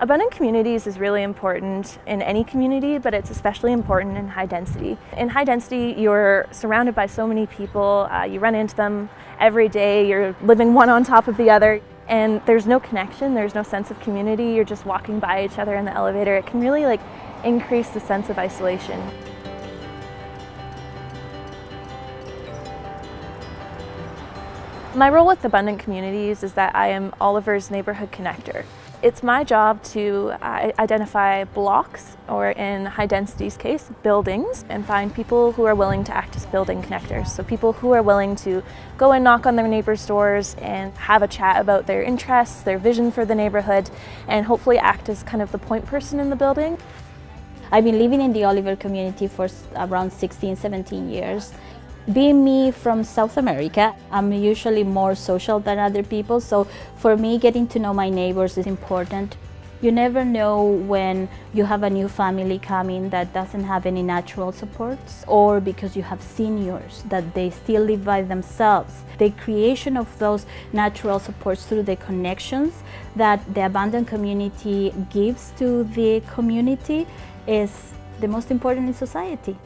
Abundant communities is really important in any community, but it's especially important in high density. In high density, you're surrounded by so many people, you run into them every day, you're living one on top of the other, and there's no connection, there's no sense of community, you're just walking by each other in the elevator. It can really increase the sense of isolation. My role with Abundant Communities is that I am Oliver's neighborhood connector. It's my job to identify blocks, or in high density's case, buildings, and find people who are willing to act as building connectors. So people who are willing to go and knock on their neighbors' doors and have a chat about their interests, their vision for the neighborhood, and hopefully act as kind of the point person in the building. I've been living in the Oliver community for around 16, 17 years. Being me from South America, I'm usually more social than other people, so for me getting to know my neighbors is important. You never know when you have a new family coming that doesn't have any natural supports, or because you have seniors that they still live by themselves. The creation of those natural supports through the connections that the Abundant community gives to the community is the most important in society.